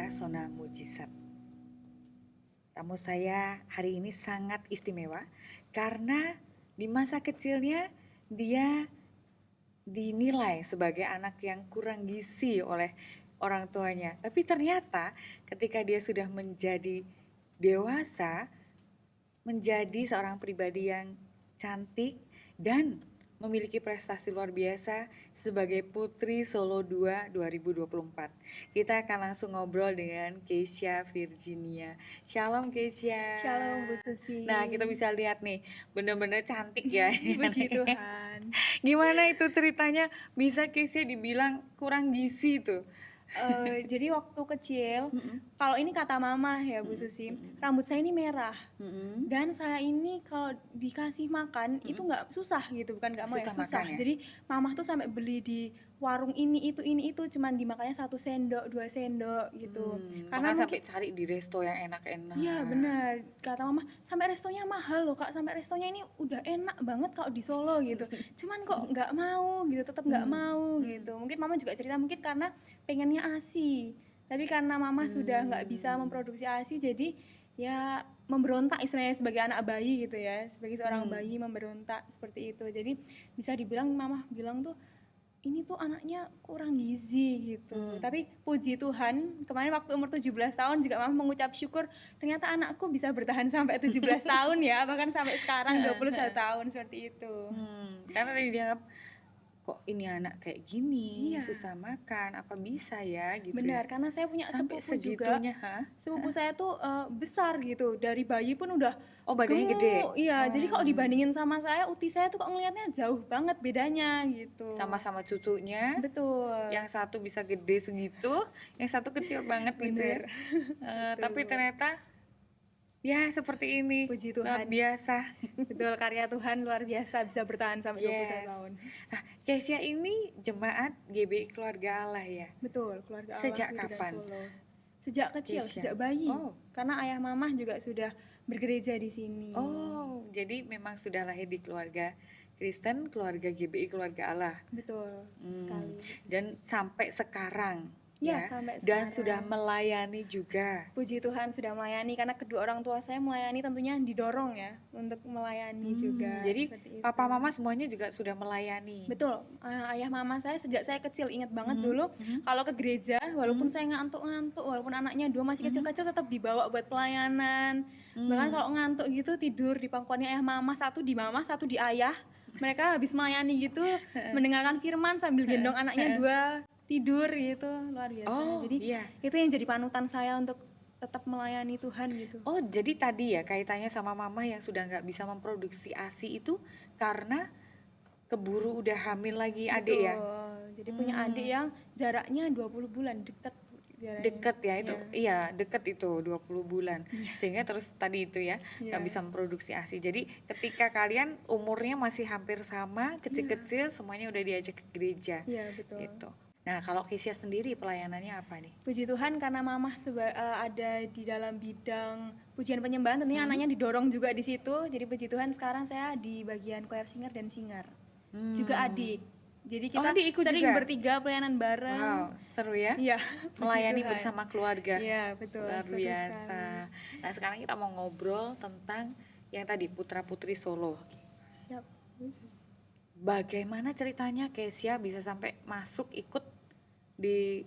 Sona Mujizat. Tamu saya hari ini sangat istimewa karena di masa kecilnya dia dinilai sebagai anak yang kurang gizi oleh orang tuanya. Tapi ternyata ketika dia sudah menjadi dewasa, menjadi seorang pribadi yang cantik dan memiliki prestasi luar biasa sebagai Putri Solo 2 2024. Kita akan langsung ngobrol dengan Keisha Virginia. Shalom Keisha. Shalom Bu Susi. Nah, kita bisa lihat nih, bener-bener cantik ya. Puji Tuhan. Gimana itu ceritanya bisa Keisha dibilang kurang gizi tuh? Jadi waktu kecil, kalau ini kata mama ya Bu Susi, rambut saya ini merah. Dan saya ini kalau dikasih makan itu nggak susah gitu, bukan nggak mau ya, susah. Makan ya? Jadi mama tuh sampai beli di warung ini itu cuman dimakannya 1 sendok 2 sendok gitu. Karena sampai cari di resto yang enak-enak. Iya benar, kata mama sampai restonya mahal loh Kak, sampai restonya ini udah enak banget kalau di Solo gitu. Cuman kok nggak mau gitu, tetap nggak mau gitu. Mungkin mama juga cerita mungkin karena pengennya ASI, tapi karena mama sudah nggak bisa memproduksi ASI, jadi ya memberontak istilahnya sebagai anak bayi gitu ya, sebagai seorang bayi memberontak seperti itu. Jadi bisa dibilang mama bilang tuh ini tuh anaknya kurang gizi gitu. Tapi puji Tuhan, kemarin waktu umur 17 tahun juga mama mengucap syukur ternyata anakku bisa bertahan sampai 17 tahun ya, bahkan sampai sekarang 21 tahun seperti itu. Karena tadi dianggap kok ini anak kayak gini, Iya. susah makan, apa bisa ya gitu. Benar, karena saya punya Sampai sepupu juga. segitunya, Sepupu saya tuh besar gitu, dari bayi pun udah badannya gemuk. gede. Iya, jadi kalau dibandingin sama saya, uti saya tuh kok ngelihatnya jauh banget bedanya gitu. Sama-sama cucunya. Betul. Yang satu bisa gede segitu, yang satu kecil banget gitu ya. Tapi ternyata ya seperti ini. Puji Tuhan. Luar biasa. Betul, karya Tuhan luar biasa bisa bertahan sampai 21 tahun. Nah, Keisha ini jemaat GBI Keluarga Allah ya? Betul, Keluarga Allah Sejak Kudu dan kapan? Solo. Sejak kecil, Keisha. sejak bayi. Oh. Karena ayah mamah juga sudah bergereja di sini. Oh, jadi memang sudah lahir di keluarga Kristen, keluarga GBI Keluarga Allah. Betul, sekali. Dan sampai sekarang Ya, ya, sampai dan sekarang. sudah melayani juga. Puji Tuhan sudah melayani, karena kedua orang tua saya melayani tentunya didorong ya untuk melayani juga. Jadi seperti itu. papa mama semuanya juga sudah melayani. Betul, ayah mama saya sejak saya kecil ingat banget dulu kalau ke gereja, walaupun saya ngantuk-ngantuk, walaupun anaknya 2 masih kecil-kecil tetap dibawa buat pelayanan. Bahkan kalau ngantuk gitu tidur di pangkuannya ayah mama, satu di mama, satu di ayah. Mereka habis melayani gitu mendengarkan firman sambil gendong anaknya 2 tidur gitu, luar biasa. Jadi itu yang jadi panutan saya untuk tetap melayani Tuhan gitu. Oh, jadi tadi ya kaitannya sama mama yang sudah nggak bisa memproduksi ASI itu karena keburu udah hamil lagi adik ya? Jadi punya adik yang jaraknya 20 bulan, deket jaraknya. Deket ya itu, iya deket itu 20 bulan. Sehingga terus tadi itu ya nggak bisa memproduksi ASI. Jadi ketika kalian umurnya masih hampir sama, kecil-kecil semuanya udah diajak ke gereja. Iya, betul. Gitu. Nah, kalau Keisha sendiri pelayanannya apa nih? Puji Tuhan karena mamah ada di dalam bidang pujian penyembahan, tentunya anaknya didorong juga di situ. Jadi puji Tuhan sekarang saya di bagian choir singer dan singer. Juga adik. Jadi kita sering juga bertiga pelayanan bareng. Wow, seru ya? Iya. Melayani bersama keluarga. Iya, betul. Luar biasa. Nah, sekarang kita mau ngobrol tentang yang tadi Putra Putri Solo. Siap. Bagaimana ceritanya Keisha bisa sampai masuk ikut di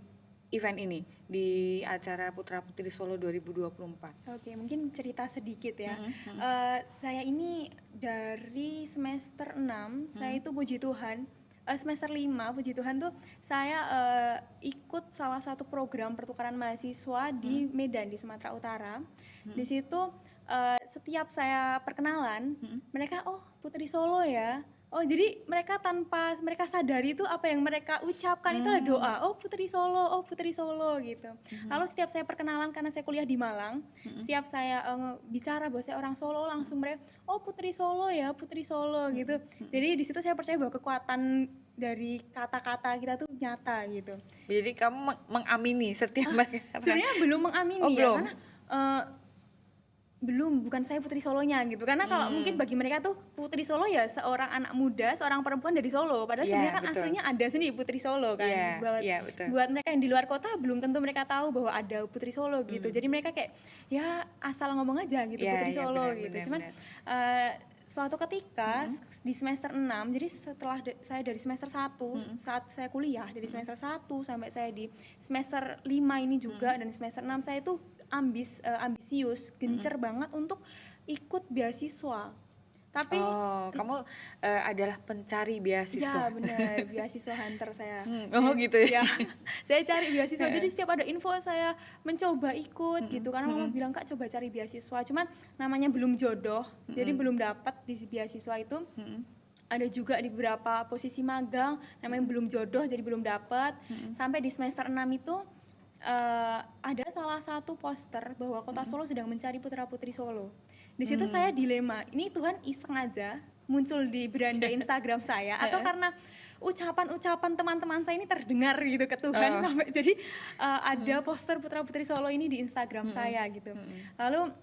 event ini, di acara Putra Putri Solo 2024? Oke, mungkin cerita sedikit ya. Saya ini dari semester 6, saya itu puji Tuhan, semester 5 puji Tuhan tuh saya ikut salah satu program pertukaran mahasiswa di Medan, di Sumatera Utara. Di situ setiap saya perkenalan, mereka Putri Solo ya. Jadi mereka tanpa mereka sadari itu apa yang mereka ucapkan itu adalah doa. Putri Solo, Putri Solo gitu. Lalu setiap saya perkenalan, karena saya kuliah di Malang, setiap saya bicara bahwa saya orang Solo, langsung mereka, Putri Solo ya, Putri Solo gitu. Jadi di situ saya percaya bahwa kekuatan dari kata-kata kita tuh nyata gitu. Jadi kamu mengamini setiap mereka? Sebenarnya belum mengamini belum. Karena bukan saya putri Solonya gitu. Karena kalau mungkin bagi mereka tuh putri Solo ya seorang anak muda, seorang perempuan dari Solo. Padahal Iya, sebenarnya kan betul. aslinya ada sendiri putri Solo kan. Iya, Buat iya, betul. buat mereka yang di luar kota belum tentu mereka tahu bahwa ada putri Solo gitu. Jadi mereka kayak ya asal ngomong aja gitu Iya, putri iya, Solo benar, gitu. benar, Cuman benar. suatu ketika di semester 6, jadi setelah saya dari semester 1 saat saya kuliah dari semester 1 sampai saya di semester 5 ini juga dan semester 6 saya itu ambisius, gencer banget untuk ikut beasiswa. Tapi Oh, kamu adalah pencari ya beasiswa. benar, beasiswa hunter saya. Oh, gitu ya. Ya, saya cari beasiswa. Jadi setiap ada info saya mencoba ikut gitu. Karena mama bilang Kak coba cari beasiswa. Cuman namanya belum jodoh, jadi belum dapat di beasiswa itu. Ada juga di beberapa posisi magang, namanya belum jodoh, jadi belum dapat. Sampai di semester 6 itu ada salah satu poster bahwa Kota Solo sedang mencari putra-putri Solo. Di situ saya dilema, ini Tuhan iseng aja muncul di beranda Instagram saya atau karena ucapan-ucapan teman-teman saya ini terdengar gitu ke Tuhan sampai jadi ada poster putra-putri Solo ini di Instagram saya gitu. Lalu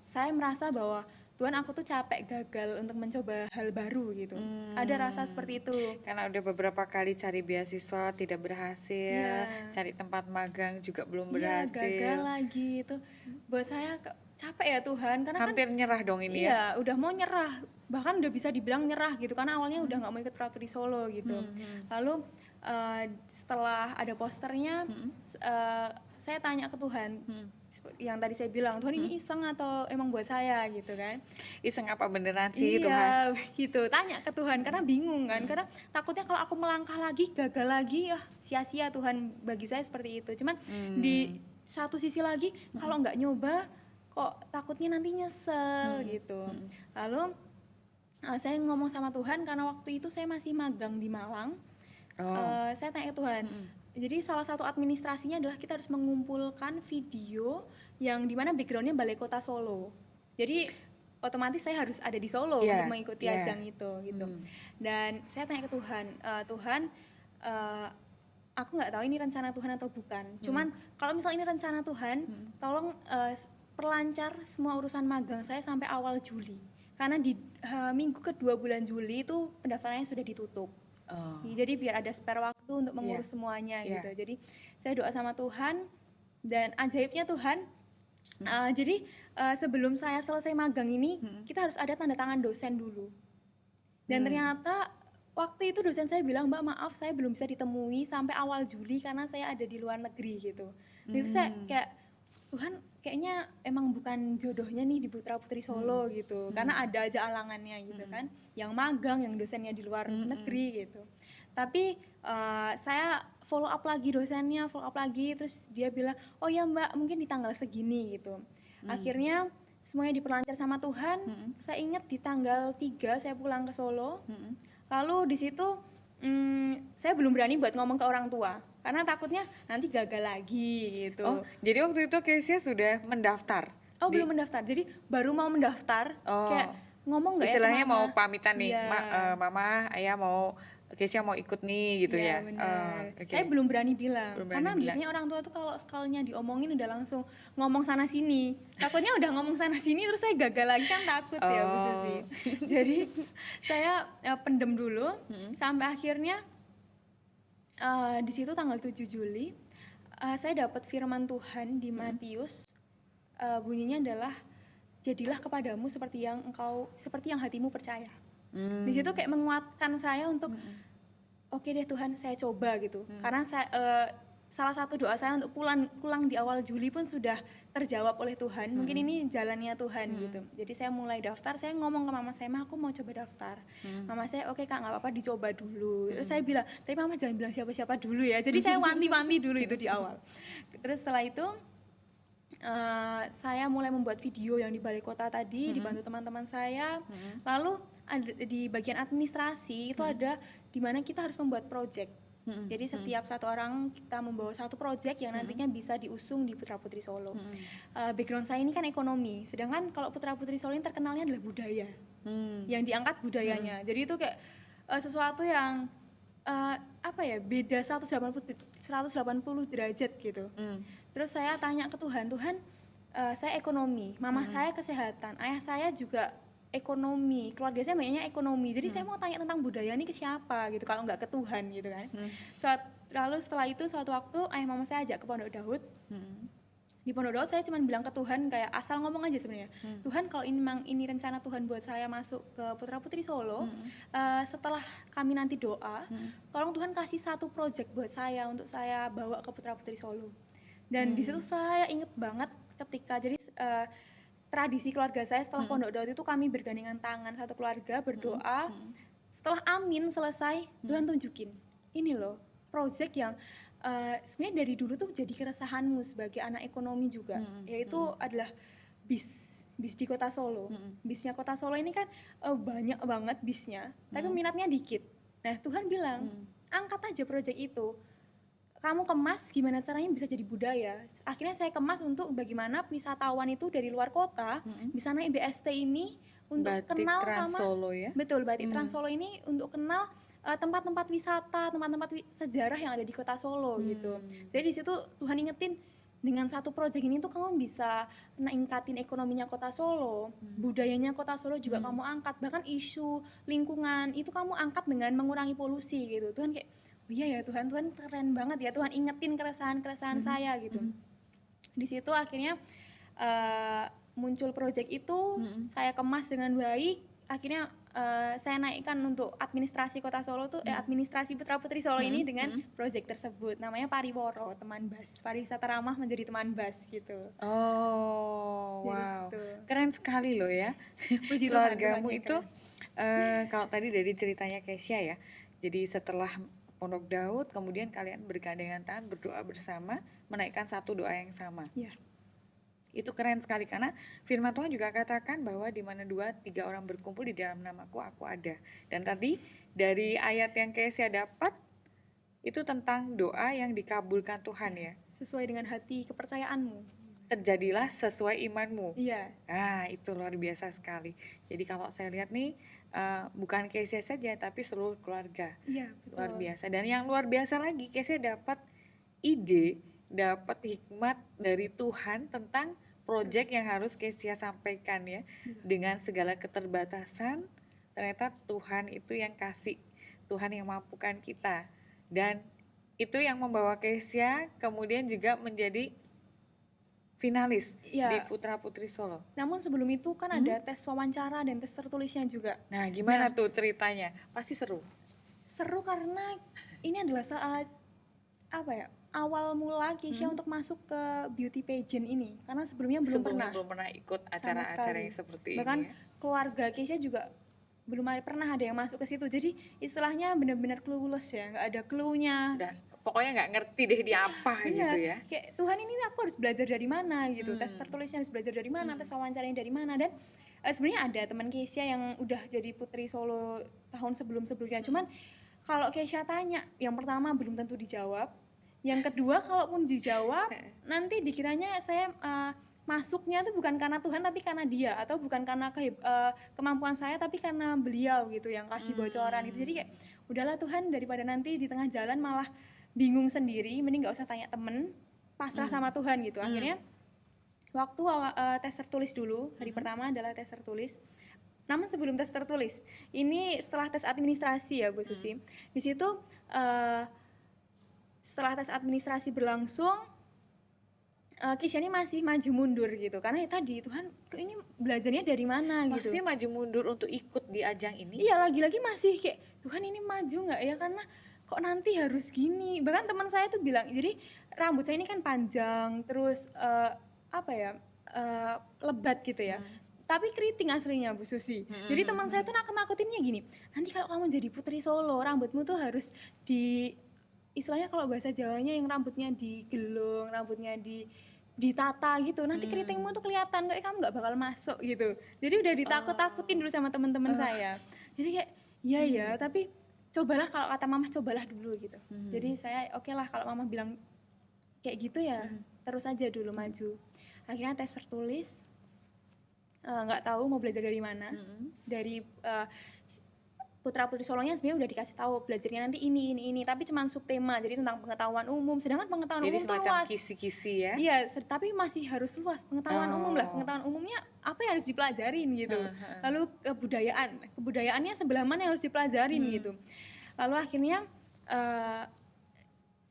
saya merasa bahwa Tuhan aku tuh capek gagal untuk mencoba hal baru gitu. Ada rasa seperti itu. Karena udah beberapa kali cari beasiswa tidak berhasil, Iya. cari tempat magang juga belum Iya, gagal berhasil. lagi itu. Buat saya capek ya Tuhan, karena kan Hampir nyerah dong ini ya. iya, udah mau nyerah. Bahkan udah bisa dibilang nyerah gitu karena awalnya udah nggak mau ikut Praturi Solo gitu. Lalu setelah ada posternya saya tanya ke Tuhan. Yang tadi saya bilang, Tuhan ini iseng atau emang buat saya gitu kan. Iseng apa beneran sih Tuhan? Iya, gitu. Tanya ke Tuhan karena bingung kan. Karena takutnya kalau aku melangkah lagi, gagal lagi, ya sia-sia Tuhan bagi saya seperti itu. Cuman di satu sisi lagi, kalau nggak nyoba, kok takutnya nanti nyesel gitu. Lalu saya ngomong sama Tuhan karena waktu itu saya masih magang di Malang. Saya tanya ke Tuhan. Jadi salah satu administrasinya adalah kita harus mengumpulkan video yang dimana backgroundnya Balai Kota Solo. Jadi otomatis saya harus ada di Solo untuk mengikuti ajang itu gitu. Dan saya tanya ke Tuhan, Tuhan, aku nggak tahu ini rencana Tuhan atau bukan. Cuman kalau misalnya ini rencana Tuhan, tolong perlancar semua urusan magang saya sampai awal Juli. Karena di minggu kedua bulan Juli itu pendaftarannya sudah ditutup. Jadi biar ada spare waktu untuk mengurus semuanya gitu. Jadi saya doa sama Tuhan dan ajaibnya Tuhan. Jadi sebelum saya selesai magang ini kita harus ada tanda tangan dosen dulu. Dan ternyata waktu itu dosen saya bilang, Mbak maaf saya belum bisa ditemui sampai awal Juli karena saya ada di luar negeri gitu. Itu saya kayak Tuhan kayaknya emang bukan jodohnya nih di Putra Putri Solo gitu. Karena ada aja alangannya gitu kan. Yang magang, yang dosennya di luar negeri gitu. Tapi saya follow up lagi dosennya, follow up lagi. Terus dia bilang, oh ya Mbak mungkin di tanggal segini gitu. Akhirnya semuanya diperlancar sama Tuhan. Saya ingat di tanggal 3 saya pulang ke Solo. Lalu di situ saya belum berani buat ngomong ke orang tua. Karena takutnya nanti gagal lagi gitu. Oh, jadi waktu itu Kesia sudah mendaftar? Oh, belum mendaftar. Jadi baru mau mendaftar, kayak ngomong nggak ya ke istilahnya mama? mau pamitan nih, Iya. Mama, Ayah mau, Kesia mau ikut nih gitu ya? Iya, benar. Oke. Saya belum berani bilang. Belum berani Karena bilang. biasanya orang tua tuh kalau sekalinya diomongin udah langsung ngomong sana sini. Takutnya udah ngomong sana sini terus saya gagal lagi kan takut ya Bu Susi. Jadi saya pendem dulu sampai akhirnya di situ tanggal 7 Juli saya dapat firman Tuhan di Matius. Bunyinya adalah jadilah kepadamu seperti yang hatimu percaya. Di situ kayak menguatkan saya untuk oke deh Tuhan saya coba gitu. Karena saya, salah satu doa saya untuk pulang di awal Juli pun sudah terjawab oleh Tuhan. Mungkin ini jalannya Tuhan gitu. Jadi saya mulai daftar, saya ngomong ke mama saya, "Ma, aku mau coba daftar." Mama saya, "Oke Kak, nggak apa-apa dicoba dulu." Terus saya bilang, "Tapi Mama jangan bilang siapa-siapa dulu ya." Jadi saya wanti-wanti dulu itu di awal. Terus setelah itu saya mulai membuat video yang di Balai Kota tadi, dibantu teman-teman saya. Lalu ada di bagian administrasi itu ada di mana kita harus membuat project. Jadi setiap satu orang kita membawa satu project yang nantinya bisa diusung di Putra Putri Solo. Background saya ini kan ekonomi, sedangkan kalau Putra Putri Solo ini terkenalnya adalah budaya. Yang diangkat budayanya. Jadi itu kayak sesuatu yang beda 180 derajat gitu. Terus saya tanya ke Tuhan, saya ekonomi, mama saya kesehatan, ayah saya juga ekonomi, keluarga saya banyaknya ekonomi. Jadi saya mau tanya tentang budaya ini ke siapa gitu, kalau nggak ke Tuhan gitu kan. Lalu setelah itu suatu waktu ayah mama saya ajak ke Pondok Daud. Di Pondok Daud saya cuma bilang ke Tuhan kayak asal ngomong aja sebenarnya. Tuhan, kalau ini memang ini rencana Tuhan buat saya masuk ke Putra Putri Solo, setelah kami nanti doa, tolong Tuhan kasih satu project buat saya untuk saya bawa ke Putra Putri Solo. Dan di situ saya inget banget ketika jadi tradisi keluarga saya setelah Pondok Daud itu kami bergandengan tangan satu keluarga berdoa. Setelah amin selesai, Tuhan tunjukin ini loh project yang sebenarnya dari dulu tuh jadi keresahanmu sebagai anak ekonomi juga, yaitu adalah bis di kota Solo. Bisnya kota Solo ini kan banyak banget bisnya, tapi minatnya dikit. Nah Tuhan bilang, angkat aja project itu, kamu kemas gimana caranya bisa jadi budaya. Akhirnya saya kemas untuk bagaimana wisatawan itu dari luar kota bisa naik BST ini untuk Batik kenal Trans sama Solo ya. betul Batik Trans Solo ini untuk kenal tempat-tempat wisata, tempat-tempat sejarah yang ada di kota Solo gitu. Jadi di situ Tuhan ingetin, dengan satu proyek ini tuh kamu bisa ningkatin ekonominya kota Solo, budayanya kota Solo juga kamu angkat, bahkan isu lingkungan itu kamu angkat dengan mengurangi polusi gitu. Tuhan kayak, oh iya ya Tuhan keren banget ya, Tuhan ingetin keresahan saya gitu. Di situ akhirnya muncul proyek itu, saya kemas dengan baik. Akhirnya saya naikkan untuk administrasi kota Solo tuh administrasi Putra Putri Solo ini dengan proyek tersebut, namanya Pariworo, teman bas, pariwisata ramah menjadi teman bas gitu. Oh, Dari wow, situ. keren sekali loh ya. Puji Tuhan, Keluargamu Tuhan yang itu keren. kalau tadi dari ceritanya Kesya ya, jadi setelah Pondok Daud kemudian kalian bergandengan tangan berdoa bersama menaikkan satu doa yang sama. Ya. Itu keren sekali karena firman Tuhan juga katakan bahwa di mana 2-3 orang berkumpul di dalam namaku, aku ada. Dan tadi dari ayat yang Kesya dapat itu tentang doa yang dikabulkan Tuhan ya. Sesuai dengan hati kepercayaanmu. Terjadilah sesuai imanmu. Iya. Ah, itu luar biasa sekali. Jadi kalau saya lihat nih bukan Kesya saja tapi seluruh keluarga. Iya, betul. Luar biasa. Dan yang luar biasa lagi, Kesya dapat ide, dapat hikmat dari Tuhan tentang proyek yang harus Kesya sampaikan ya. Dengan segala keterbatasan, ternyata Tuhan itu yang kasih, Tuhan yang mampukan kita. Dan itu yang membawa Kesya kemudian juga menjadi finalis di Putra Putri Solo. Namun sebelum itu kan ada tes wawancara dan tes tertulisnya juga. Nah, gimana tuh ceritanya? Pasti seru. Seru karena ini adalah saat awal mula Kesya untuk masuk ke beauty pageant ini, karena sebelumnya belum pernah ikut acara-acara yang seperti bahkan ini ya. keluarga Kesya juga belum pernah ada yang masuk ke situ, jadi istilahnya benar-benar clueless ya, nggak ada clue-nya. Sudah, pokoknya nggak ngerti deh dia apa gitu ya. Kayak Tuhan ini aku harus belajar dari mana gitu, tes tertulisnya harus belajar dari mana, tes wawancaranya dari mana. Dan sebenarnya ada teman Kesya yang udah jadi Putri Solo tahun sebelumnya, cuman kalau Kesya tanya, yang pertama belum tentu dijawab. Yang kedua, kalaupun dijawab, nanti dikiranya saya masuknya tuh bukan karena Tuhan tapi karena dia, atau bukan karena kemampuan saya tapi karena beliau gitu yang kasih bocoran gitu. Jadi kayak udahlah Tuhan, daripada nanti di tengah jalan malah bingung sendiri, mending nggak usah tanya temen, pasrah sama Tuhan gitu. Akhirnya waktu tes tertulis dulu, hari pertama adalah tes tertulis. Namun sebelum tes tertulis, ini setelah tes administrasi ya Bu Susi. Di situ setelah tes administrasi berlangsung, Kesya ini masih maju mundur gitu, karena ya tadi Tuhan ini belajarnya dari mana gitu. Maksudnya maju mundur untuk ikut di ajang ini? Iya, lagi-lagi masih kayak Tuhan ini maju nggak ya, karena kok nanti harus gini. Bahkan teman saya tuh bilang, jadi rambut saya ini kan panjang, terus lebat gitu ya. Tapi keriting aslinya Bu Susi. Jadi teman saya tuh nakut-nakutinnya gini, nanti kalau kamu jadi Putri Solo, rambutmu tuh harus istilahnya kalau bahasa Jawanya yang rambutnya digelung, rambutnya ditata gitu, nanti keritingmu tuh kelihatan, kayak kamu nggak bakal masuk gitu. Jadi udah ditakut-takutin dulu sama teman-teman saya. Jadi kayak ya tapi cobalah, kalau kata mama cobalah dulu gitu. Jadi saya oke lah kalau mama bilang kayak gitu ya, terus aja dulu maju. Akhirnya tes tertulis, nggak tahu mau belajar dari mana, dari putra-putri solonya sebenarnya udah dikasih tahu belajarnya nanti ini, tapi cuman subtema, jadi tentang pengetahuan umum. Sedangkan pengetahuan Jadi umum tuh semacam luas. kisi-kisi ya. Iya, tapi masih harus luas pengetahuan umum lah. Oh. Pengetahuan umumnya apa yang harus dipelajarin gitu. Lalu kebudayaannya sebelah mana yang harus dipelajarin gitu. Lalu akhirnya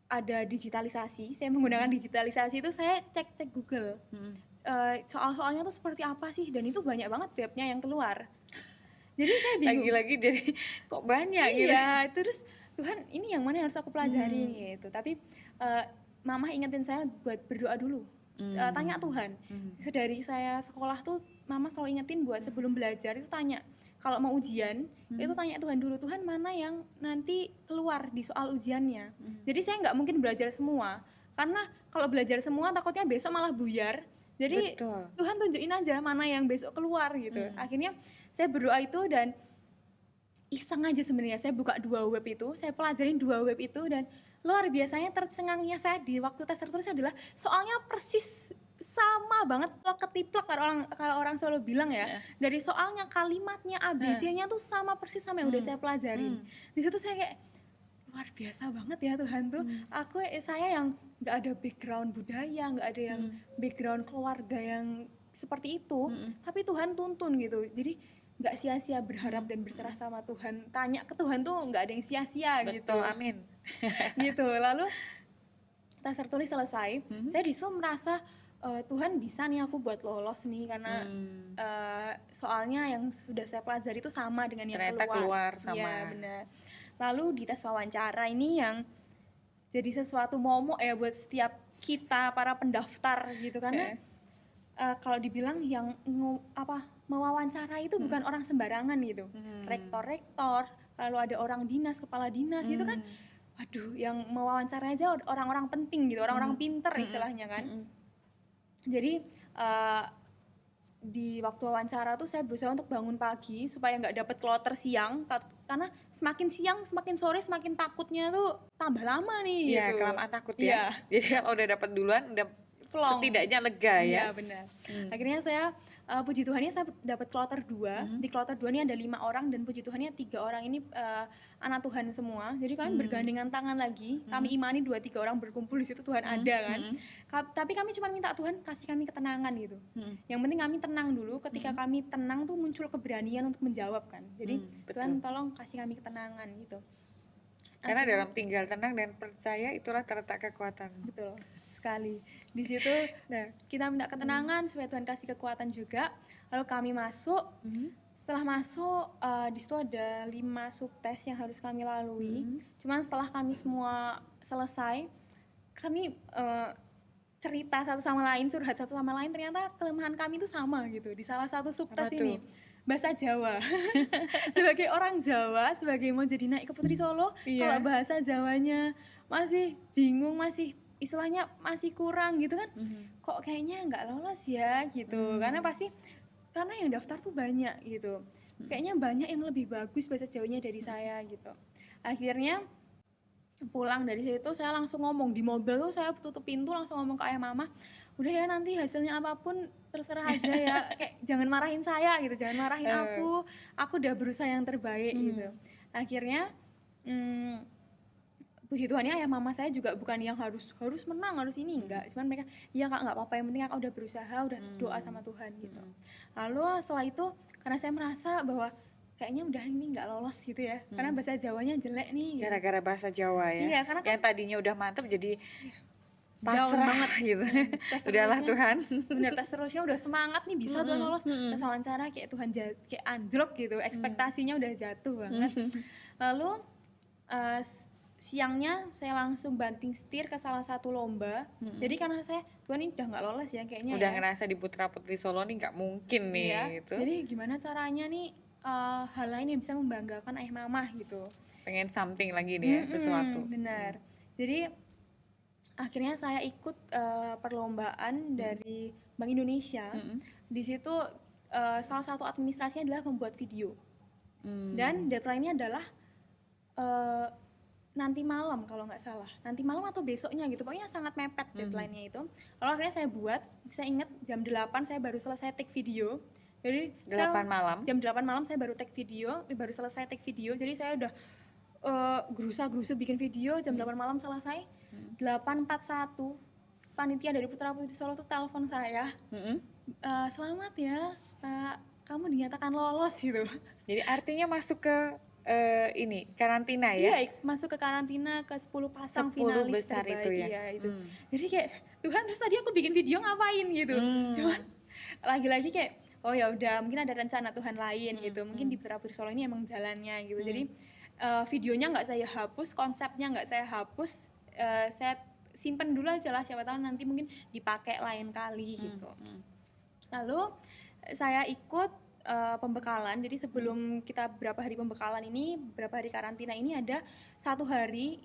ada digitalisasi. Saya menggunakan digitalisasi itu, saya cek Google. Soal-soalnya tuh seperti apa sih, dan itu banyak banget webnya yang keluar. Jadi saya bingung. Lagi-lagi jadi kok banyak gitu. Iya, terus Tuhan ini yang mana yang harus aku pelajarin gitu. Tapi Mama ingetin saya buat berdoa dulu. Tanya Tuhan. Dari saya sekolah tuh Mama selalu ingetin buat sebelum belajar itu tanya. Kalau mau ujian, itu tanya Tuhan dulu, Tuhan mana yang nanti keluar di soal ujiannya. Jadi saya nggak mungkin belajar semua. Karena kalau belajar semua takutnya besok malah buyar. Jadi Betul. Tuhan tunjukin aja mana yang besok keluar gitu. Akhirnya saya berdoa itu, dan iseng aja sebenarnya saya buka 2 web itu, saya pelajarin 2 web itu, dan luar biasanya tercengangnya saya di waktu tes tertulis adalah soalnya persis sama banget, ketiplak kalau orang selalu bilang ya. Dari soalnya, kalimatnya, ABC-nya tuh sama persis sama yang udah saya pelajarin. Di situ saya kayak luar biasa banget ya Tuhan tuh. Saya yang nggak ada background budaya, nggak ada yang background keluarga yang seperti itu, tapi Tuhan tuntun gitu. Jadi nggak sia-sia berharap dan berserah sama Tuhan. Tanya ke Tuhan tuh nggak ada yang sia-sia gitu. Betul, amin. Gitu. Lalu tes tertulis selesai, saya disitu merasa Tuhan bisa nih aku buat lolos nih, karena soalnya yang sudah saya pelajari itu sama dengan yang Ternyata keluar sama. Iya, benar. Lalu di tes wawancara ini yang jadi sesuatu momok ya buat setiap kita para pendaftar gitu, karena kalau dibilang yang mewawancara itu bukan orang sembarangan gitu. Rektor, lalu ada orang dinas, kepala dinas itu kan, waduh, yang mewawancara aja orang-orang penting gitu, orang-orang pinter istilahnya kan. Jadi di waktu wawancara tuh saya berusaha untuk bangun pagi supaya nggak dapet kloter siang, karena semakin siang, semakin sore, semakin takutnya tuh tambah lama nih. Iya, gitu. kelamaan takut ya. Jadi kalau udah dapat duluan udah Plong. setidaknya lega ya. Iya benar. Akhirnya saya puji Tuhannya saya dapat kloter 2. Di kloter 2 ini ada 5 orang, dan puji Tuhannya 3 orang ini anak Tuhan semua. Jadi kami bergandengan tangan lagi. Kami imani 2-3 orang berkumpul di situ Tuhan ada kan. Tapi kami cuma minta Tuhan kasih kami ketenangan gitu. Yang penting kami tenang dulu. Ketika kami tenang tuh muncul keberanian untuk menjawab kan. Jadi Tuhan tolong kasih kami ketenangan gitu. Karena dalam tinggal tenang dan percaya itulah terletak kekuatan. Betul sekali. Di situ kita minta ketenangan supaya Tuhan kasih kekuatan juga. Lalu kami masuk. Setelah masuk, di situ ada 5 subtes yang harus kami lalui. Cuman setelah kami semua selesai, kami cerita satu sama lain, curhat satu sama lain. Ternyata kelemahan kami itu sama gitu di salah satu subtes ini. Bahasa Jawa. Sebagai orang Jawa, sebagai mau jadi naik ke Putri Solo, kalau bahasa Jawanya masih bingung, masih istilahnya masih kurang gitu kan. Kok kayaknya nggak lolos ya gitu. Karena yang daftar tuh banyak gitu. Kayaknya banyak yang lebih bagus bahasa Jawanya dari saya gitu. Akhirnya pulang dari situ saya langsung ngomong di mobil tuh, saya tutup pintu langsung ngomong ke ayah mama, udah ya nanti hasilnya apapun terserah aja ya, kayak jangan marahin saya gitu, jangan marahin aku udah berusaha yang terbaik gitu. Akhirnya puji Tuhannya ayah mama saya juga bukan yang harus menang, harus ini, enggak, cuman mereka iya kak nggak apa-apa, yang penting kakak udah berusaha, udah doa sama Tuhan gitu. Lalu setelah itu karena saya merasa bahwa kayaknya udah ini nggak lolos gitu ya, karena bahasa Jawanya jelek nih gitu. Gara-gara bahasa Jawa ya. Iya, karena yang tadinya udah mantep jadi pasrah banget gitu. Udahlah Tuhan. Bener, tes terusnya udah semangat nih bisa Tuhan lolos. Tes wawancara kayak Tuhan kayak anjlok gitu, ekspektasinya udah jatuh banget. Lalu siangnya saya langsung banting setir ke salah satu lomba. Jadi karena Tuhan ini udah nggak lolos ya kayaknya. Udah ngerasa di Putra Putri Solo nih nggak mungkin nih gitu. Jadi gimana caranya nih hal lain yang bisa membanggakan ayah mama gitu. Pengen something lagi nih ya, sesuatu. Benar. Jadi akhirnya saya ikut perlombaan dari Bank Indonesia. Di situ salah satu administrasinya adalah membuat video. Dan deadline-nya adalah nanti malam kalau nggak salah. Nanti malam atau besoknya gitu. Pokoknya sangat mepet deadline-nya itu. Lalu akhirnya saya ingat jam 8 saya baru selesai take video. Jadi 8 malam. jam 8 malam saya baru baru selesai take video. Jadi saya udah gerusa-gerusu bikin video, jam 8 malam selesai. 8.41 panitia dari Putra Putri Solo tuh telepon saya. Selamat ya, kamu dinyatakan lolos gitu. Jadi artinya masuk ke ini karantina ya? Iya, masuk ke karantina ke 10 pasang 10 finalis besar terbaik. itu ya? Iya, itu. Jadi kayak Tuhan, terus tadi aku bikin video ngapain gitu. Cuman lagi-lagi kayak oh ya udah, mungkin ada rencana Tuhan lain gitu. Mungkin di Putra Putri Solo ini emang jalannya gitu. Jadi videonya nggak saya hapus, konsepnya nggak saya hapus, saya simpen dulu aja lah, siapa tahu nanti mungkin dipakai lain kali gitu. Lalu saya ikut pembekalan. Jadi sebelum kita berapa hari pembekalan ini, berapa hari karantina ini, ada 1 hari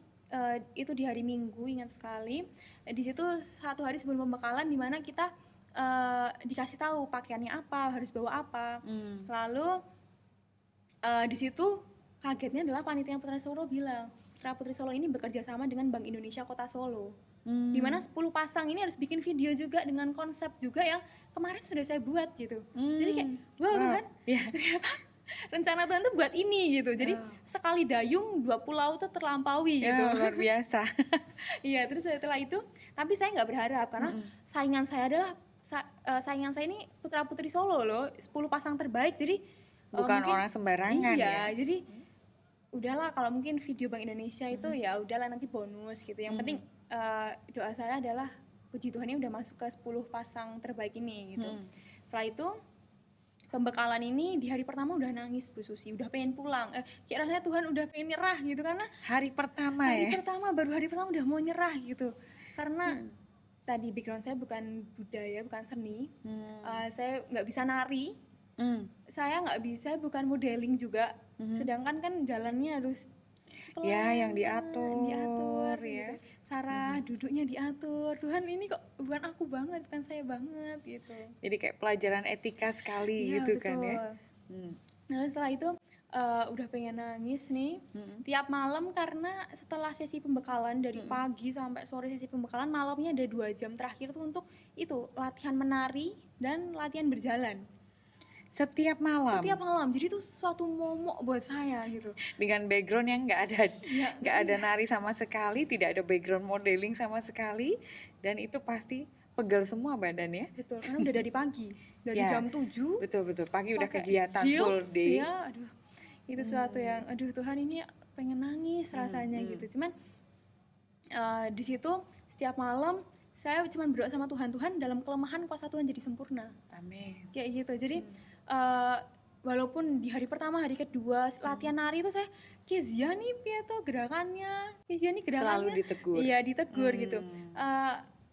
itu di hari Minggu, ingat sekali. Di situ 1 hari sebelum pembekalan di mana kita dikasih tahu pakaiannya apa, harus bawa apa. Lalu di situ kagetnya adalah panitia Putra Solo bilang, Putra Putri Solo ini bekerja sama dengan Bank Indonesia Kota Solo. Dimana 10 pasang ini harus bikin video juga dengan konsep juga yang kemarin sudah saya buat gitu. Jadi kayak wow Tuhan, ternyata rencana Tuhan tuh buat ini gitu. Jadi sekali dayung 2 pulau tuh terlampaui gitu. Luar biasa. Iya, terus setelah itu tapi saya nggak berharap karena saingan saya adalah saingan saya ini Putra Putri Solo loh, 10 pasang terbaik. Jadi Bukan mungkin, orang sembarangan ya. iya, jadi udahlah kalau mungkin video Bank Indonesia itu ya udahlah nanti bonus gitu. Yang penting doa saya adalah puji Tuhan ini udah masuk ke 10 pasang terbaik ini gitu. Setelah itu pembekalan ini di hari pertama udah nangis Bu Susi, udah pengen pulang. Kayak rasanya Tuhan udah pengen nyerah gitu karena Hari pertama hari ya. pertama, baru hari pertama udah mau nyerah gitu. Karena tadi background saya bukan budaya, bukan seni. Saya nggak bisa nari. Saya nggak bisa, bukan modeling juga. Sedangkan kan jalannya harus pelan, Ya, yang diatur gitu. ya. Cara duduknya diatur. Tuhan ini kok bukan aku banget, bukan saya banget gitu. Jadi kayak pelajaran etika sekali Iya, gitu betul. kan ya. Lalu setelah itu udah pengen nangis nih. Tiap malam karena setelah sesi pembekalan dari pagi sampai sore sesi pembekalan, malamnya ada 2 jam terakhir tuh untuk itu latihan menari dan latihan berjalan. Setiap malam. Setiap malam. Jadi itu suatu momok buat saya gitu. Dengan background yang nggak ada nari sama sekali, tidak ada background modeling sama sekali, dan itu pasti pegel semua badannya. Betul, karena udah dari pagi. Dari Ya, jam 7 Betul pagi udah pakai kegiatan full heels, day. ya, aduh. Itu suatu yang aduh Tuhan ini pengen nangis rasanya gitu. Cuman di situ setiap malam saya cuma berdoa sama Tuhan, Tuhan dalam kelemahan kuasa Tuhan jadi sempurna. Amin. Kayak gitu. Jadi walaupun di hari pertama, hari kedua latihan nari itu saya Kezia nih piyeto gerakannya, Kezia nih gerakannya. Selalu ditegur. Iya, ditegur gitu.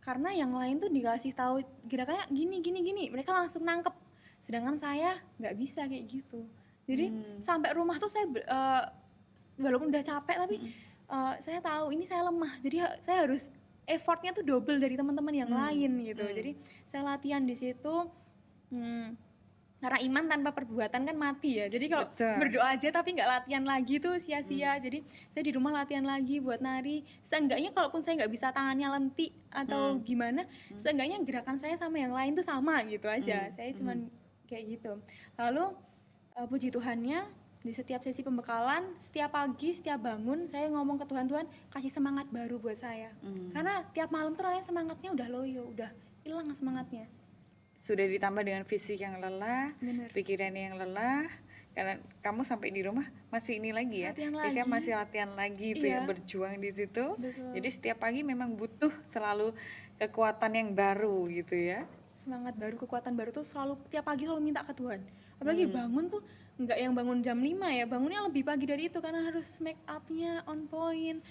Karena yang lain tuh dikasih tahu gerakannya gini. Mereka langsung nangkep. Sedangkan saya nggak bisa kayak gitu. Jadi sampai rumah tuh saya walaupun udah capek tapi saya tahu ini saya lemah. Jadi saya harus effortnya tuh double dari teman-teman yang lain gitu. Jadi saya latihan di situ. Karena iman tanpa perbuatan kan mati ya. Jadi kalau berdoa aja tapi nggak latihan lagi tuh sia-sia. Jadi saya di rumah latihan lagi buat nari. Seenggaknya kalaupun saya nggak bisa tangannya lentik atau gimana, seenggaknya gerakan saya sama yang lain tuh sama gitu aja. Saya cuman kayak gitu. Lalu puji Tuhannya di setiap sesi pembekalan, setiap pagi, setiap bangun saya ngomong ke Tuhan, Tuhan kasih semangat baru buat saya. Karena tiap malam tuh rasanya semangatnya udah loyo, udah hilang semangatnya. Sudah ditambah dengan fisik yang lelah, pikiran yang lelah, karena kamu sampai di rumah masih ini lagi ya, biasanya masih latihan lagi itu ya, berjuang di situ. Betul. Jadi setiap pagi memang butuh selalu kekuatan yang baru gitu ya. Semangat baru, kekuatan baru tuh selalu tiap pagi selalu minta ke Tuhan. Apalagi bangun tuh nggak yang bangun jam 5 ya, bangunnya lebih pagi dari itu karena harus make up-nya on point.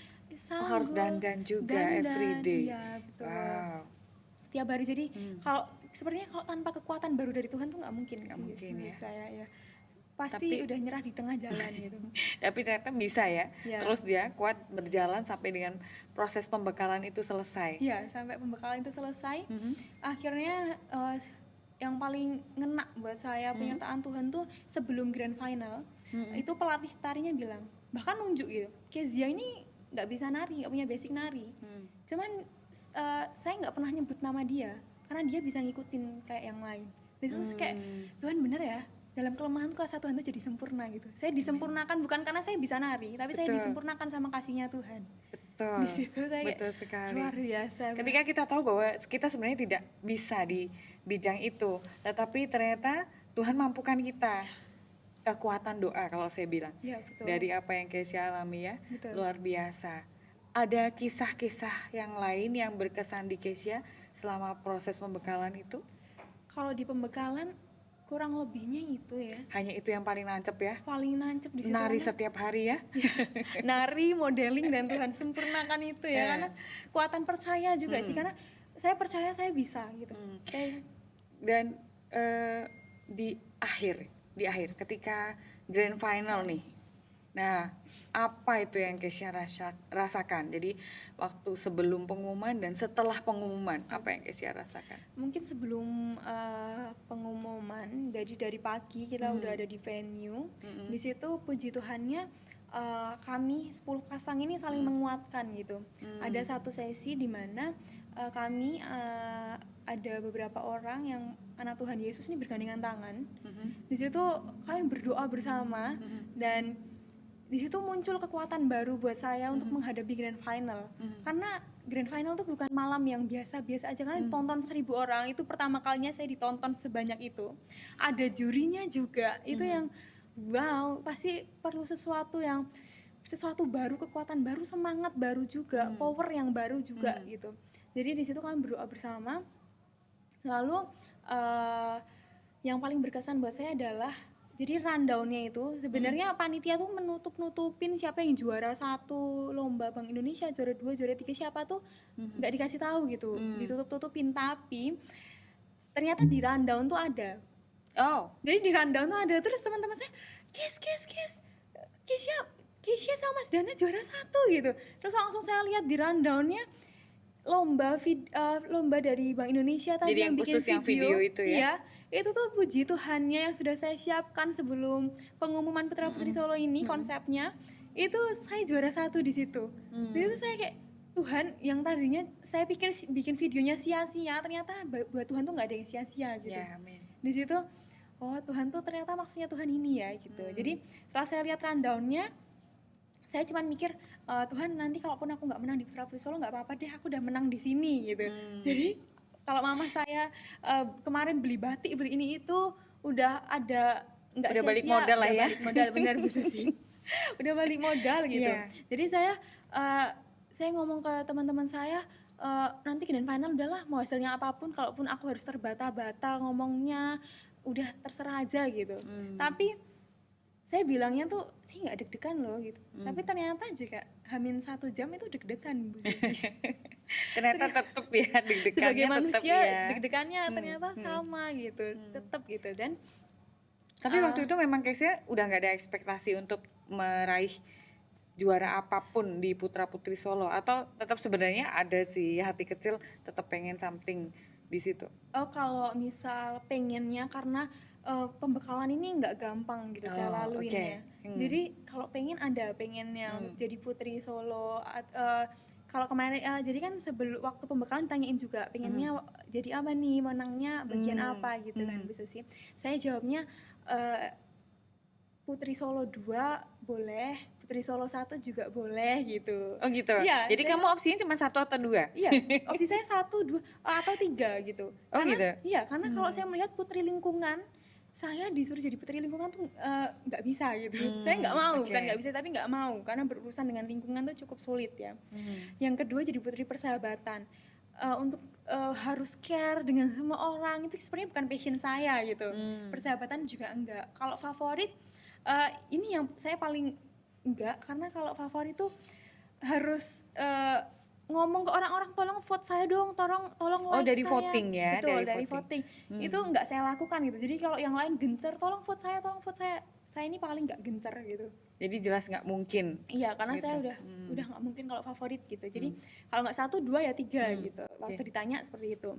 Harus dandan juga everyday. Iya, betul. Wow. Tiap hari, jadi kalau sepertinya kalau tanpa kekuatan baru dari Tuhan tuh nggak mungkin sih mungkin ya. Saya ya. Pasti udah nyerah di tengah jalan gitu. Tapi ternyata bisa ya. Terus dia kuat berjalan sampai dengan proses pembekalan itu selesai. Iya, sampai pembekalan itu selesai. Akhirnya yang paling ngena buat saya penyertaan Tuhan tuh sebelum grand final, itu pelatih tarinya bilang, bahkan nunjuk gitu, Kezia ini nggak bisa nari, nggak punya basic nari. Cuman saya nggak pernah nyebut nama dia karena dia bisa ngikutin kayak yang lain. Di situ kayak Tuhan bener ya, dalam kelemahan kuasa Tuhan itu jadi sempurna gitu. Saya disempurnakan bukan karena saya bisa nari, tapi saya Betul. disempurnakan sama kasihnya Tuhan. Betul. Di situ saya kayak Betul sekali. luar biasa. Ketika kita tahu bahwa kita sebenarnya tidak bisa di bidang itu, tetapi ternyata Tuhan mampukan kita. Kekuatan doa kalau saya bilang. Iya, betul. Dari apa yang Kesia alami ya, Betul. luar biasa. Ada kisah-kisah yang lain yang berkesan di Kesia selama proses pembekalan itu? Kalau di pembekalan kurang lebihnya itu ya. Hanya itu yang paling nancep ya? Paling nancep di situ. Nari karena setiap hari ya? nari, modeling, dan Tuhan sempurnakan itu ya. Ya. Karena kekuatan percaya juga sih, karena saya percaya saya bisa gitu. Kayak Dan di akhir ketika grand final nih, nah apa itu yang Kesia rasakan? Jadi waktu sebelum pengumuman dan setelah pengumuman, apa yang Kesia rasakan? mungkin sebelum pengumuman, dari pagi kita udah ada di venue. Di situ puji Tuhannya kami 10 pasang ini saling menguatkan gitu. Ada satu sesi di mana kami ada beberapa orang yang anak Tuhan Yesus ini bergandengan tangan. Di situ kami berdoa bersama dan di situ muncul kekuatan baru buat saya untuk menghadapi grand final. Karena grand final itu bukan malam yang biasa-biasa aja, karena ditonton 1.000 orang. Itu pertama kalinya saya ditonton sebanyak itu. Ada jurinya juga. Itu yang wow, pasti perlu sesuatu baru, kekuatan baru, semangat baru juga, power yang baru juga gitu. Jadi di situ kami berdoa bersama. Lalu yang paling berkesan buat saya adalah jadi rundown-nya itu sebenarnya panitia tuh nutupin siapa yang juara 1 lomba Bank Indonesia, juara 2, juara 3 siapa tuh nggak dikasih tahu gitu, ditutup-tutupin. Tapi ternyata di rundown tuh ada. Oh, Jadi di rundown tuh ada, terus teman-teman saya, Kesia sama Mas Dana juara 1 gitu. Terus langsung saya lihat di rundownnya lomba dari Bank Indonesia tadi jadi yang bikin khusus yang video itu ya? Iya, itu tuh puji Tuhannya yang sudah saya siapkan sebelum pengumuman Putra Putri Solo ini. Konsepnya itu saya juara 1 di situ. Di situ saya kayak, Tuhan, yang tadinya saya pikir bikin videonya sia-sia, ternyata buat Tuhan tuh nggak ada yang sia-sia gitu. Ya, amin. Di situ, oh Tuhan tuh ternyata maksudnya Tuhan ini ya gitu. Jadi setelah saya lihat rundownnya, saya cuma mikir, Tuhan nanti kalaupun aku nggak menang di Putra Putri Solo nggak apa-apa deh, aku udah menang di sini gitu. Jadi kalau mama saya kemarin beli batik, beli ini itu udah ada, nggak Udah sia-sia, balik modal lah udah ya. balik modal, benar Bu Susi. Udah balik modal gitu. Iya. Jadi saya ngomong ke teman-teman saya, nanti grand final udahlah, mau hasilnya apapun, kalaupun aku harus terbata-bata ngomongnya, udah terserah aja gitu. Tapi saya bilangnya tuh sih nggak deg-degan loh gitu. Tapi ternyata juga Hamin 1 jam itu deg-degan Bu Susi. Ternyata tetap ya deg-degannya Sebagai tetap manusia ya. deg-degannya ternyata sama gitu, tetap gitu. Dan Tapi waktu itu memang Kesia udah nggak ada ekspektasi untuk meraih juara apapun di Putra Putri Solo, atau tetap sebenarnya ada sih hati kecil tetap pengen something di situ? kalau misal pengennya, karena pembekalan ini nggak gampang gitu saya laluin oke. ya. Jadi kalau pengen yang jadi Putri Solo. Kalau kemarin jadi kan sebelum waktu pembekalan tanyain juga pengennya jadi apa nih, menangnya bagian apa gitu kan Bu Susi. Saya jawabnya Putri Solo 2 boleh, Putri Solo 1 juga boleh gitu. Oh gitu. Iya, Jadi kamu opsinya cuma 1 atau 2? Iya, opsi saya 1, 2 atau 3 gitu. Oh Karena, gitu? Iya, karena kalau saya melihat putri lingkungan, saya disuruh jadi putri lingkungan tuh nggak bisa gitu. Saya nggak mau, oke. kan nggak bisa tapi nggak mau, karena berurusan dengan lingkungan tuh cukup sulit ya. Yang kedua jadi putri persahabatan. Untuk harus care dengan semua orang itu sebenarnya bukan passion saya gitu. Persahabatan juga enggak. Kalau favorit ini yang saya paling enggak, karena kalau favorit tuh harus ngomong ke orang-orang, tolong vote saya dong, tolong like dari saya. voting ya, Betul, dari dari voting. voting. Itu nggak saya lakukan gitu. Jadi kalau yang lain gencer, tolong vote saya, saya ini paling nggak gencer gitu. Jadi jelas nggak mungkin. Iya, karena Gitu. saya udah nggak mungkin kalau favorit gitu. Jadi kalau nggak 1, 2 ya 3 gitu. Waktu ditanya seperti itu.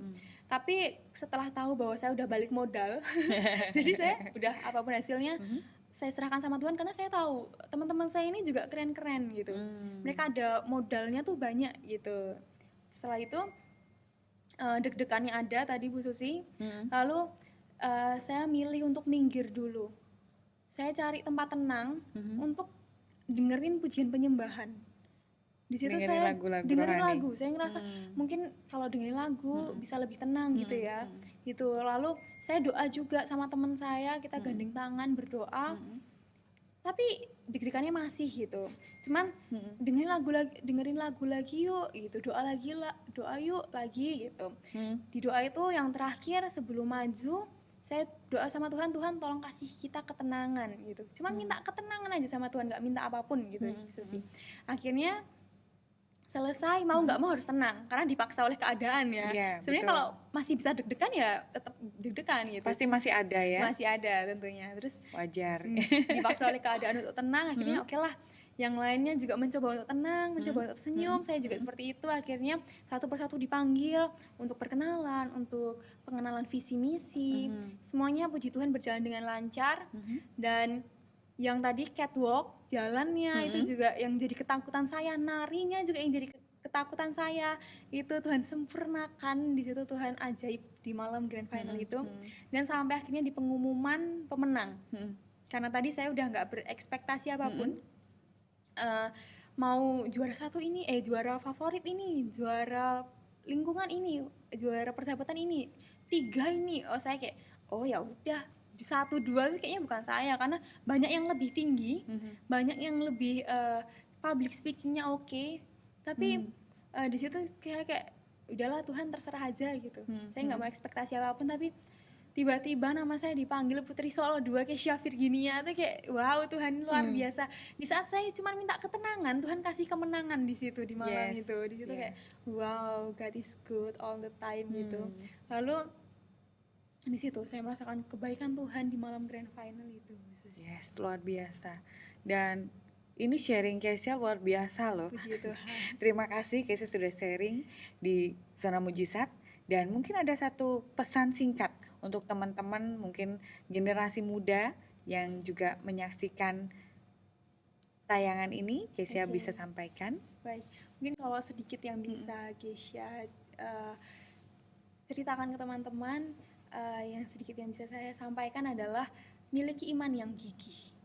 Tapi setelah tahu bahwa saya udah balik modal, jadi saya udah apapun hasilnya saya serahkan sama Tuhan, karena saya tahu teman-teman saya ini juga keren-keren gitu. Mereka ada modalnya tuh banyak gitu. Setelah itu deg-degannya ada tadi Bu Susi. Lalu saya milih untuk minggir dulu. Saya cari tempat tenang untuk dengerin pujian penyembahan. Di situ Dengerin saya lagu-lagu dengerin rohani. lagu. Saya ngerasa mungkin kalau dengerin lagu bisa lebih tenang gitu ya. Gitu. Lalu saya doa juga sama teman saya, kita gandeng tangan berdoa. Tapi deg-degannya masih gitu. Cuman dengerin lagu lagi yuk gitu. Doa yuk lagi gitu. Di doa itu yang terakhir sebelum maju, saya doa sama Tuhan, Tuhan tolong kasih kita ketenangan gitu. Cuman minta ketenangan aja sama Tuhan, nggak minta apapun gitu gitu sih. Akhirnya selesai, mau nggak mau harus tenang karena dipaksa oleh keadaan ya. Iya, Sebenarnya betul. kalau masih bisa deg-degan ya tetap deg-degan gitu. Pasti masih ada ya. Masih ada tentunya. Terus Wajar. dipaksa oleh keadaan untuk tenang, akhirnya oke lah. Yang lainnya juga mencoba untuk tenang, mencoba untuk senyum. Saya juga seperti itu. Akhirnya satu persatu dipanggil untuk perkenalan, untuk pengenalan visi misi. Semuanya puji Tuhan berjalan dengan lancar. Dan yang tadi catwalk, jalannya itu juga yang jadi ketakutan saya, narinya juga yang jadi ketakutan saya. Itu Tuhan sempurnakan, di situ Tuhan ajaib di malam grand final itu. Dan sampai akhirnya di pengumuman pemenang. Karena tadi saya udah nggak berekspektasi apapun. Mau juara satu ini, juara favorit ini, juara lingkungan ini, juara persahabatan ini, 3 ini. Oh saya kayak, oh ya udah, 1, 2 itu kayaknya bukan saya, karena banyak yang lebih tinggi, banyak yang lebih public speakingnya oke. Tapi di situ kayak udahlah Tuhan terserah aja gitu. Saya nggak mau ekspektasi apapun, tapi tiba-tiba nama saya dipanggil Putri Solo 2 Kesha Virginia. Itu kayak wow, Tuhan luar biasa. Di saat saya cuma minta ketenangan, Tuhan kasih kemenangan di situ di malam itu. Di situ kayak wow, God is good all the time gitu. Lalu di situ saya merasakan kebaikan Tuhan di malam grand final itu. Yes, luar biasa. Dan ini sharing Kesha luar biasa loh. Puji Tuhan. Terima kasih Kesha sudah sharing di Zona Mujizat. Dan mungkin ada satu pesan singkat untuk teman-teman mungkin generasi muda yang juga menyaksikan tayangan ini, Kesha bisa sampaikan. Baik, mungkin kalau sedikit yang bisa Kesha ceritakan ke teman-teman, yang sedikit yang bisa saya sampaikan adalah miliki iman yang gigih.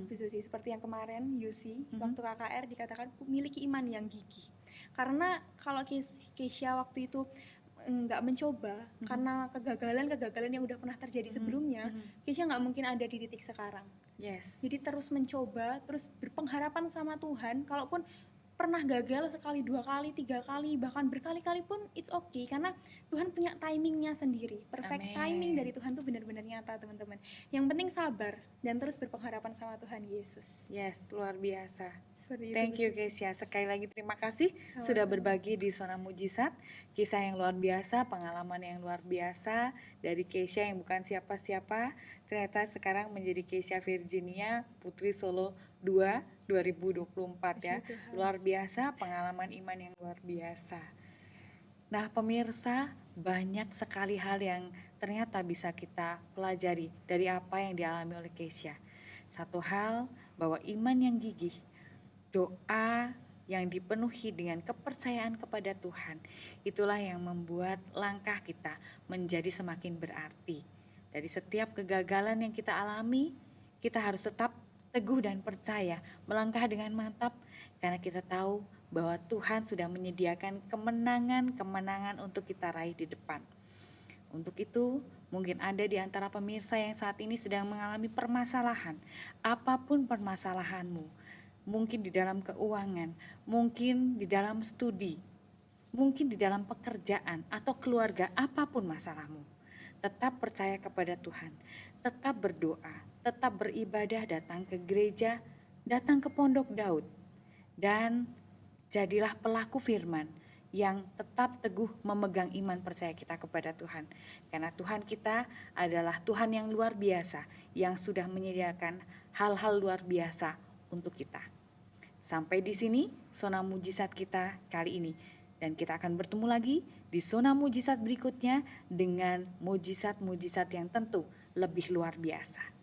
Seperti yang kemarin Yusi waktu KKR dikatakan miliki iman yang gigih. Karena kalau Kesha waktu itu nggak mencoba, karena kegagalan yang udah pernah terjadi sebelumnya, Kesha nggak mungkin ada di titik sekarang. Yes. Jadi terus mencoba, terus berpengharapan sama Tuhan. Kalaupun pernah gagal sekali, 2 kali, 3 kali, bahkan berkali-kali pun it's okay, karena Tuhan punya timingnya sendiri. Perfect timing dari Tuhan tuh benar-benar nyata, teman-teman. Yang penting sabar dan terus berpengharapan sama Tuhan Yesus. Yes, luar biasa. Seperti Thank you Kesha. Sekali lagi terima kasih sudah berbagi di Zona Mujizat. Kisah yang luar biasa, pengalaman yang luar biasa dari Kesha yang bukan siapa-siapa. Ternyata sekarang menjadi Kesha Virginia, Putri Solo 2 2024 ya. Luar biasa, pengalaman iman yang luar biasa. Nah pemirsa, banyak sekali hal yang ternyata bisa kita pelajari dari apa yang dialami oleh Kesha. Satu hal, bahwa iman yang gigih, doa yang dipenuhi dengan kepercayaan kepada Tuhan, itulah yang membuat langkah kita menjadi semakin berarti. Dari setiap kegagalan yang kita alami, kita harus tetap teguh dan percaya, melangkah dengan mantap, karena kita tahu bahwa Tuhan sudah menyediakan kemenangan-kemenangan untuk kita raih di depan. Untuk itu, mungkin ada di antara pemirsa yang saat ini sedang mengalami permasalahan, apapun permasalahanmu, mungkin di dalam keuangan, mungkin di dalam studi, mungkin di dalam pekerjaan atau keluarga, apapun masalahmu. Tetap percaya kepada Tuhan, tetap berdoa, tetap beribadah, datang ke gereja, datang ke Pondok Daud, dan jadilah pelaku firman yang tetap teguh memegang iman percaya kita kepada Tuhan. Karena Tuhan kita adalah Tuhan yang luar biasa, yang sudah menyediakan hal-hal luar biasa untuk kita. Sampai di sini Zona Mujizat kita kali ini. Dan kita akan bertemu lagi di Zona Mujizat berikutnya dengan mujizat-mujizat yang tentu lebih luar biasa.